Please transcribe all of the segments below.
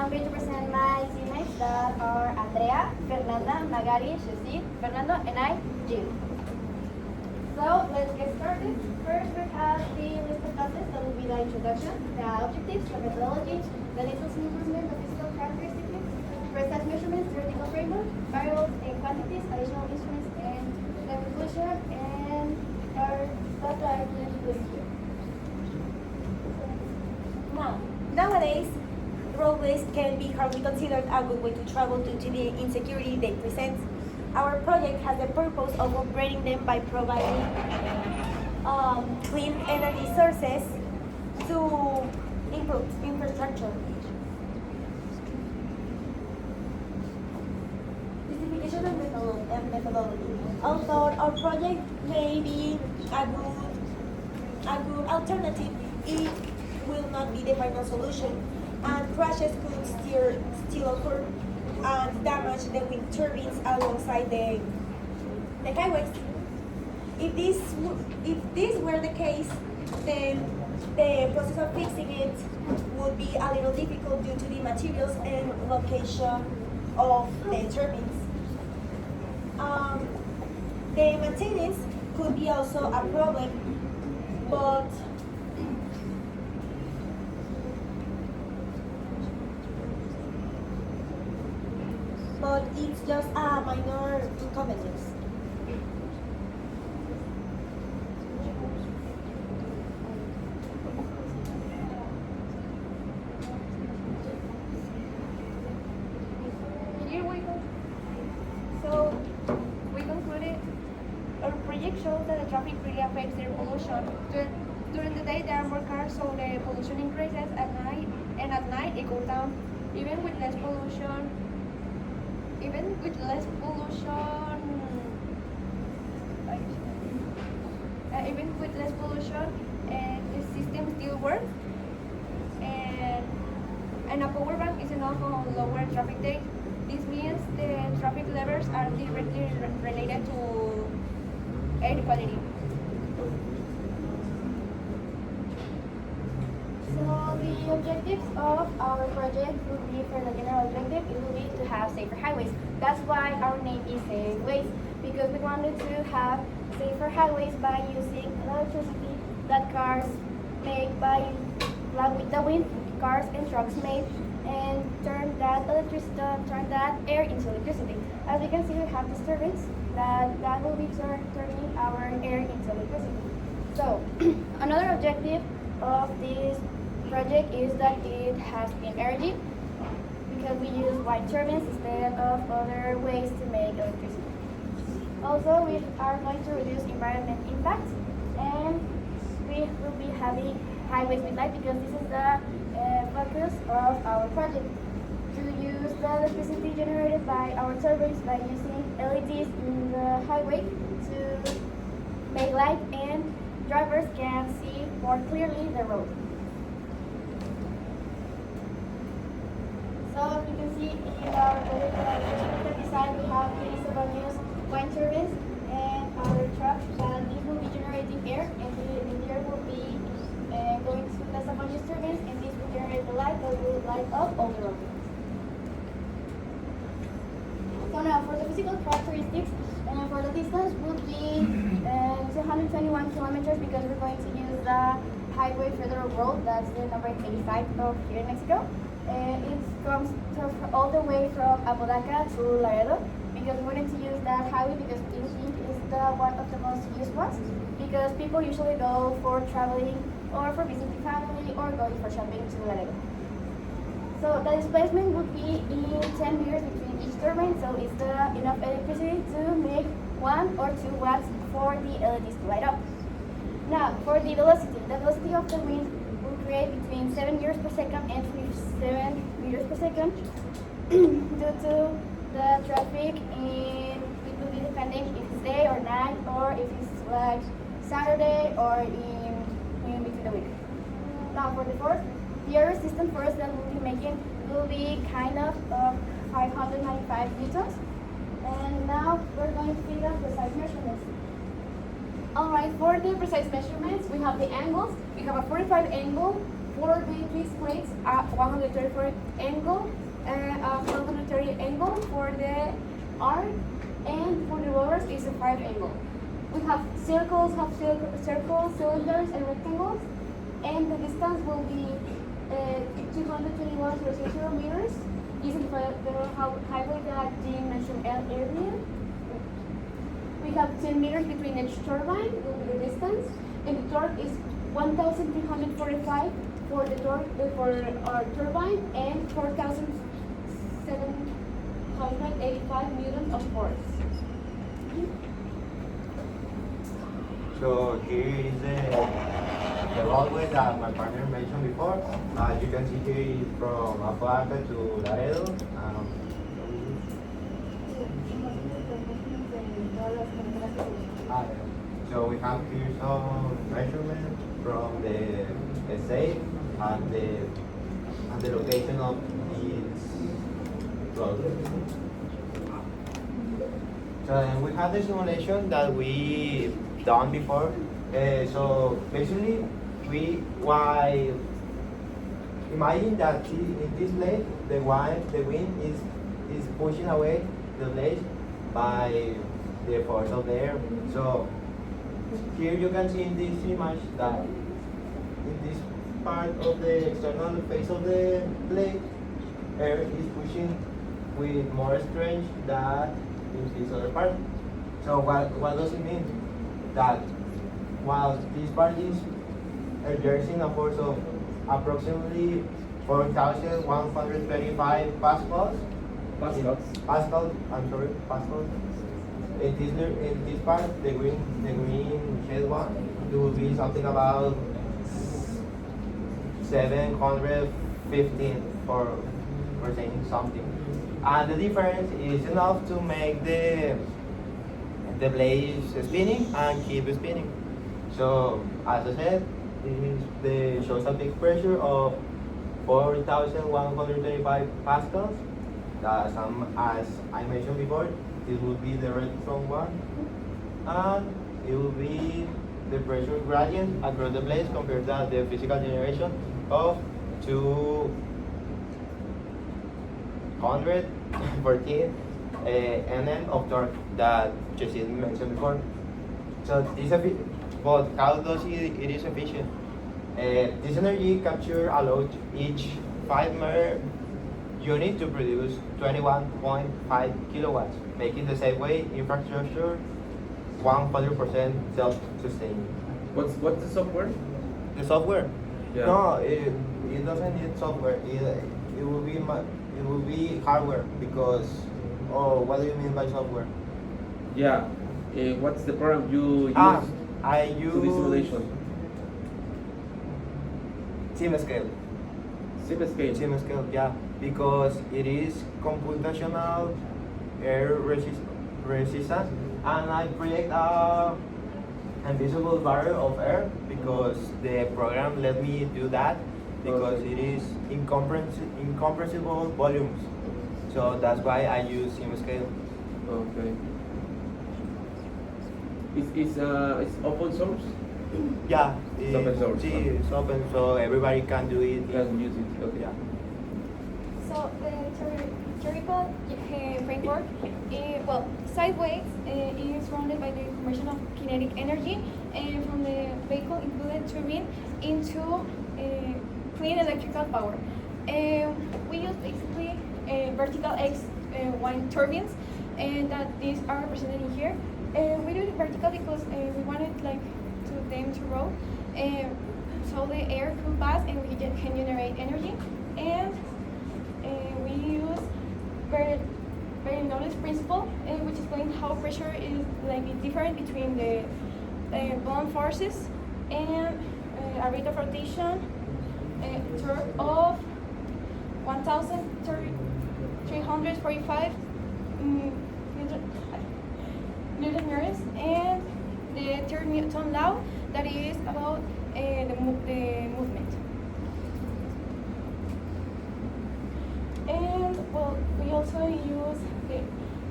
I'm going to present my teammates that are Andrea, Fernanda, Magari, Shazid, Fernando, and I, Jill. So let's get started. First, we have the list of classes. That will be the introduction, the objectives, the methodology, the little improvement, the physical characteristics, precise measurements, theoretical framework, variables and quantities, additional instruments, and the conclusion, and our data are going to put here. Now, nowadays, roadways can be hardly considered a good way to travel due to the insecurity they present. Our project has the purpose of upgrading them by providing clean energy sources to improve infrastructure. Justification and methodology. Although our project may be a good alternative, it will not be the final solution, and crashes could still occur and damage the wind turbines alongside the highways. If this were the case, then the process of fixing it would be a little difficult due to the materials and location of the turbines. The maintenance could be also a problem, but it's just a minor inconvenience. Here we go. So we concluded our project shows that the traffic really affects air pollution. During the day there are more cars, so the pollution increases at night, and at night it goes down. Even with less pollution, the system still works, and a power bank is enough on lower traffic days. This means the traffic levels are directly related to air quality. So the objectives of our project will be, for the general objective, it will be to have safer highways. That's why our name is SafeWays, because we wanted to have safer highways by using electricity that cars make with the wind, cars and trucks make, and turn that air into electricity. As you can see, we have this turbines that will be turning our air into electricity. So another objective of this project is that it has clean energy, because we use wind turbines instead of other ways to make electricity. Also, we are going to reduce environment impact, and we will be having highways with light, because this is the focus of our project. To use the electricity generated by our turbines by using LEDs in the highway to make light, and drivers can see more clearly the road. So as you can see in our design, we have these wind turbines and our trucks, and these will be generating air, and the air will be going to the Savanese turbines, and this will generate the light that will light up all the roads. So now for the physical characteristics, and for the distance would be 221 kilometers, because we're going to use the highway federal road, that's the number 85 of here in Mexico. It comes all the way from Apodaca to Laredo, because we wanted to use that highway because we think is one of the most used ones, because people usually go for traveling or for visiting family or going for shopping to Laredo. So the displacement would be in 10 meters between each turbine, so it's enough electricity to make 1 or 2 watts for the LEDs to light up. Now, for the velocity of the wind will create between 7 meters per second and 57 meters per second due to the traffic. It will be depending if it's day or night, or if it's like Saturday or in between the week. Now for the force, the air resistant force that we'll be making will be kind of 595 newtons. And now we're going to see the precise measurements. Alright, for the precise measurements, we have the angles. We have a 45 angle for the twist plates, a 134 angle, a 130 angle for the arc, and for the rotors is a 5 angle. We have circles, circles, cylinders, and rectangles, and the distance will be 221.00 meters using the highway that Jim mentioned earlier. We have 10 meters between each turbine, will be the distance, and the torque is 1,345 for the torque for our turbine, and 4,785 newtons of force. So here is the roadway that my partner mentioned before. You can see here is from Apodaca to Laredo. So we have here some measurements from the safe and the location of this roadway. So then we have the simulation that we done before. So basically, imagine that in this blade, the wind is pushing away the blade by the force of the air. So here you can see in this image that in this part of the external face of the blade, air is pushing with more strength than in this other part. So what does it mean? That while this part is exerting a force of approximately 4,135 pascals. Pascals. In this part, the green shade one, it will be something about 715 for saying something. And the difference is enough to make the blades spinning and keep spinning. So as I said, this shows a big pressure of 4,135 pascals. As I mentioned before, this will be the redstone one, and it will be the pressure gradient across the blades compared to the physical generation of 214 Nm of torque that Jesse mentioned before. So but how does it is efficient? This energy capture allows each 5 meter unit to produce 21.5 kilowatts, making the SafeWay infrastructure 100% self-sustaining. What's the software? The software? Yeah. No, it doesn't need software. It will be hardware because. Oh, what do you mean by software? Yeah. What's the program you use I to use this simulation? SimScale. SimScale, yeah, because it is computational air resistance, and I create a invisible barrier of air because the program let me do that because it is incompressible volumes. So that's why I use SimScale. Okay. It's open source. Yeah, It's open source. See, it's open, so everybody can do it. You can use it. Okay. Yeah. So the theoretical framework, SafeWays is surrounded by the conversion of kinetic energy from the vehicle included turbine into clean electrical power. We use basically vertical X wind turbines, and that these are represented in here. We do it vertical because we wanted them to roll, so the air could pass and we can generate energy. And we use Bernoulli's principle, which explains how pressure is different between the bond forces and a rate of rotation torque of 1,345 Newton meters, and the third Newton law that is about the movement. And we also use the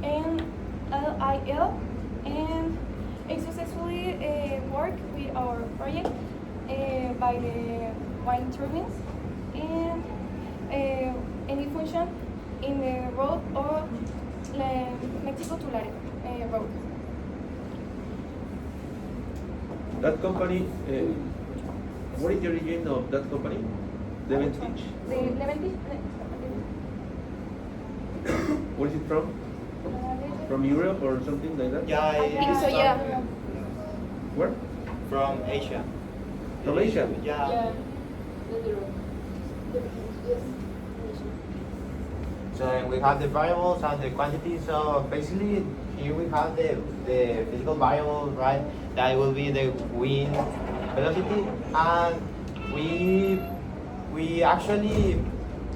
NLIL, and it successfully worked with our project by the wind turbines and any function in the road or Mexico to Laredo road. That company, what is the origin of that company? Leventage? The Leventis, Where is it from? From Europe or something like that? Yeah, I think so, yeah. Where? From Asia. From Asia? Yeah. So then we have the variables and the quantity. So basically, here we have the physical variable, right? That will be the wind velocity, and we actually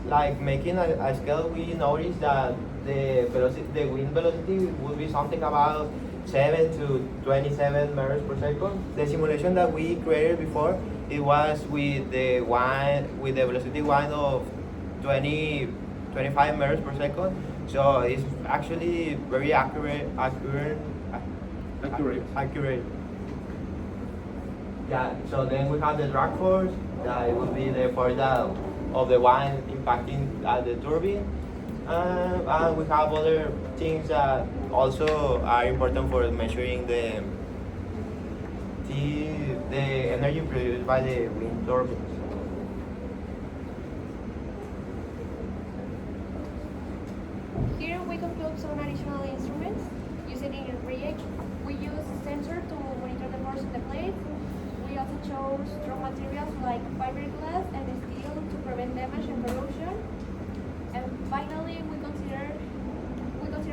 like making a scale. We noticed that the velocity, the wind velocity, will be something about 7 to 27 meters per second. The simulation that we created before, it was with the velocity wind of 25 meters per second. So it's actually very accurate. Yeah. So then we have the drag force. That will be the force of the wind impacting the turbine. And we have other things that also are important for measuring the energy produced by the wind turbines. Here we compute some additional instruments using in your project. We use sensor to monitor the force in the plate. We also chose strong materials like fiberglass and steel to prevent damage and corrosion. And finally, we consider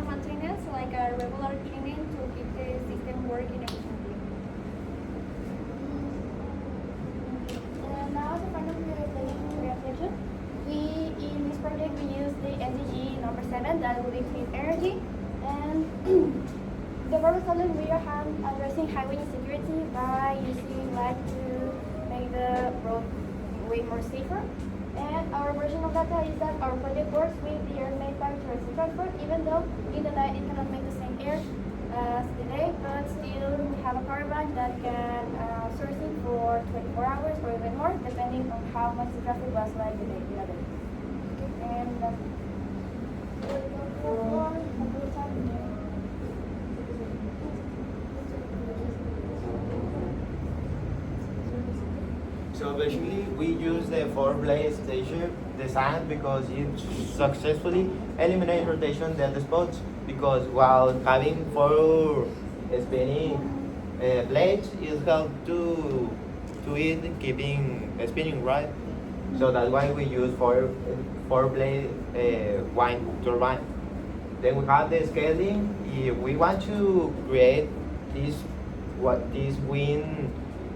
maintenance like a regular cleaning to keep the system working efficiently. And now the final presentation. In this project we use the SDG number 7, that will be clean energy, and the purpose of it, we are addressing highway insecurity by using light to make the road way more safer. And our version of data is that our project works with the air made by terrestrial transport, even though in the night it cannot make the same air as the day, but still we have a power bank that can source it for 24 hours or even more, depending on how much the traffic was like the day in a day. And So basically, we use the 4-blade station design because it successfully eliminates rotation delta spots. Because while having 4 spinning blades, it helps to it keeping spinning, right. So that's why we use 4-blade wind turbine. Then we have the scaling. If we want to create this wind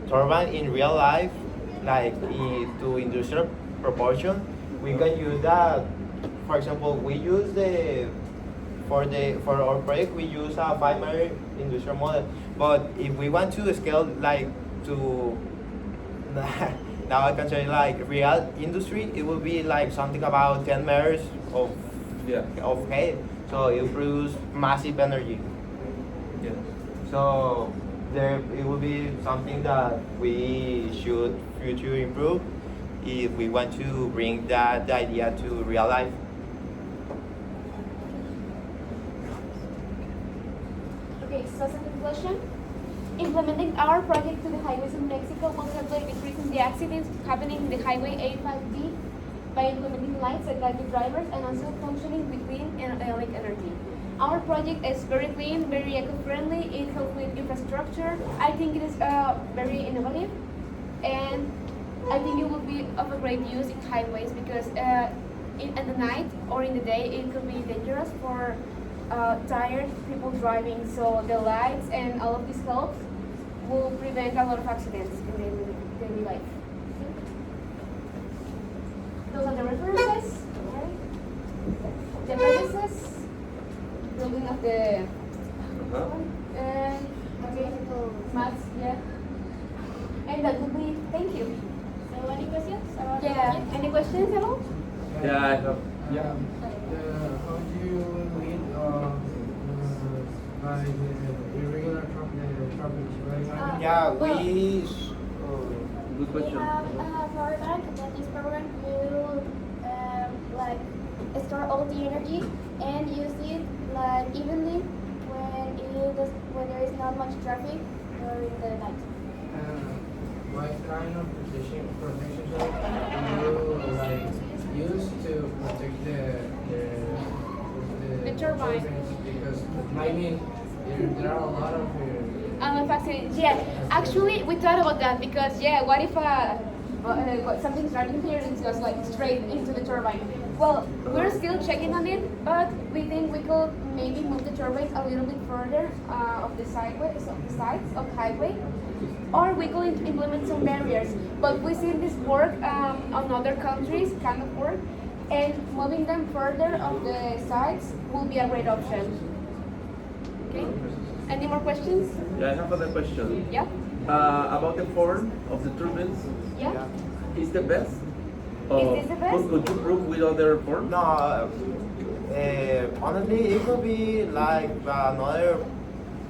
turbine in real life, like to industrial proportion, we can use that. For example, we use for our project we use a 5-meter industrial model. But if we want to scale like to now I can say like real industry, it will be like something about 10 meters of height. So it produces massive energy. Yeah. So it will be something that we should future improve if we want to bring that idea to real life. Okay, so as a conclusion, implementing our project to the highways in Mexico will help by decreasing the accidents happening in the highway 85D by implementing lights that guide the drivers and also functioning with wind and electric energy. Our project is very clean, very eco-friendly, it helps with infrastructure. I think it is very innovative, and I think it will be of a great use in highways because in the night or in the day it could be dangerous for tired people driving. So the lights and all of these helps will prevent a lot of accidents in daily life. Those are the references, the premises, building of the and okay, maps, yeah. And that would be, thank you. so any questions about Yeah, any questions at all? Yeah, I have. Yeah. How do you lead by the irregular traffic, right? Yeah, good We question. have a power bank, but this program will like store all the energy and use it like evenly when there is not much traffic during the night. What kind of protection do you like use to protect The turbine. turbines? Because I mean, there are a lot of Fascinating. Yeah, actually, we thought about that because what if something's running here and it goes like straight into the turbine? Well, we're still checking on it, but we think we could maybe move the turbines a little bit further of the sides of the highway, or we could implement some barriers. But we've seen this work on other countries, kind of work, and moving them further of the sides will be a great option. Okay. Any more questions? Yeah, I have another question. Yeah. About the form of the turbines, Yeah. is the best? Is this the best? Could you prove with other forms? No, honestly, it could be like another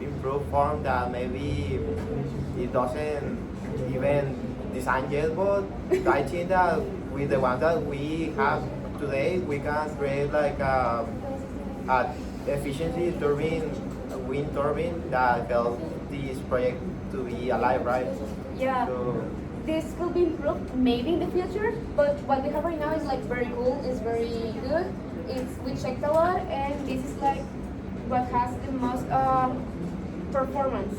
improved form that maybe it doesn't even design yet, but I think that with the one that we have today, we can create like a efficiency turbine, wind turbine that helps this project to be alive, right? Yeah. So, This could be improved maybe in the future, but what we have right now is like very cool, it's very good. We checked a lot, and this is like what has the most performance.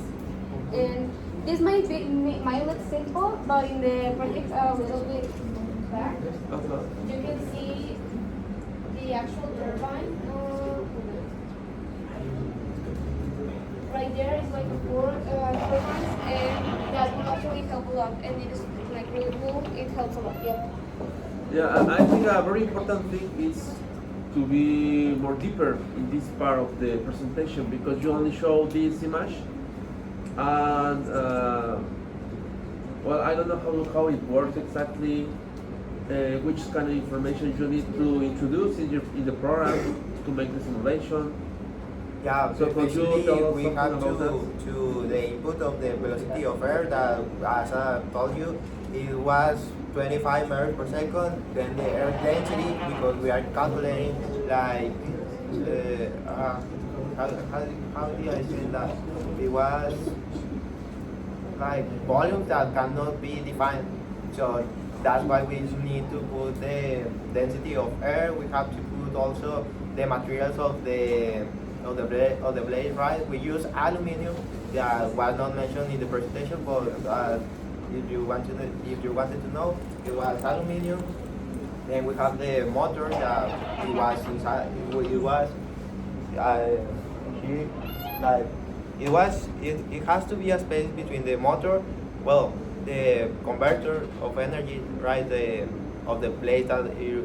And this might look simple, but in the project a little bit back, you can see the actual turbine. Right there is like 4 turbines, and that will actually help a lot. And it is like really cool. It helps a lot. Yeah. Yeah, I think a very important thing is to be more deeper in this part of the presentation because you only show this image and well, I don't know how it works exactly, which kind of information you need to introduce in the program to make the simulation. yeah, So could you basically tell us we something have about to the input of the velocity of air that, as I told you, it was 25 meters per second. Then the air density, because we are calculating like how did I say that? It was like volume that cannot be defined. So that's why we need to put the density of air. We have to put also the materials of the blade, right? We use aluminum that was not mentioned in the presentation, but if you wanted to know, it was aluminum. Then we have the motor that it was inside. It was here, like it has to be a space between the motor, well, the converter of energy, right? Of the blades that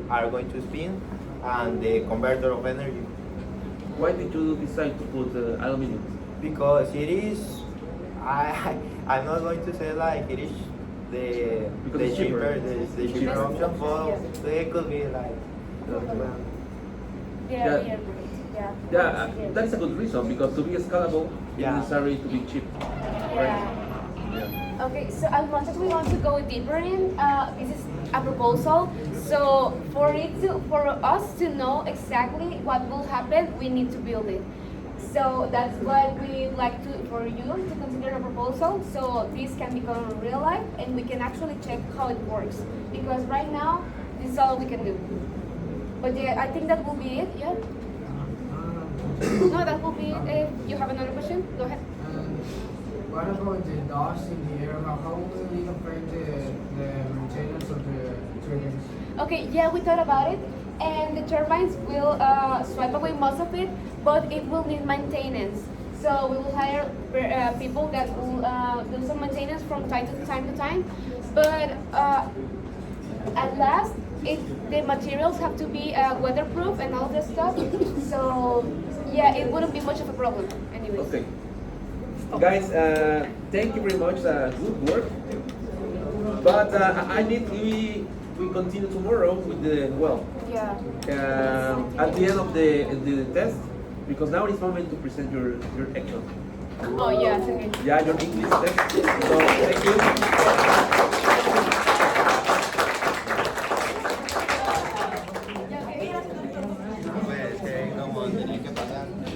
are going to spin, and the converter of energy. Why did you decide to put aluminum? Because it is, I'm not going to say like it is Because the it's cheaper. the cheaper option, but it could be like. Yeah. Yeah. Yeah. Yeah, that's a good reason because to be scalable, it's Yeah. necessary to be cheap. Yeah. Yeah. Okay, so as much as we want to go deeper in, this is a proposal. So for us to know exactly what will happen, we need to build it. So that's why we'd like for you to consider a proposal. So this can become real life, and we can actually check how it works. Because right now, this is all we can do. But yeah, I think that will be it. Yeah. No, that will be it. If you have another question, go ahead. What about the dust in the air? How will it affect the maintenance of the turbines? Okay, yeah, we thought about it, and the turbines will swipe away most of it, but it will need maintenance. So we will hire people that will do some maintenance from time to time. But at last, the materials have to be weatherproof and all this stuff. So yeah, it wouldn't be much of a problem, anyways. Okay. Guys, thank you very much. Good work. But I need we continue tomorrow with the Yeah. at the end of the test because now it's moment to present your action. Oh yeah. Okay. Yeah, your English test. So thank you. que pagar.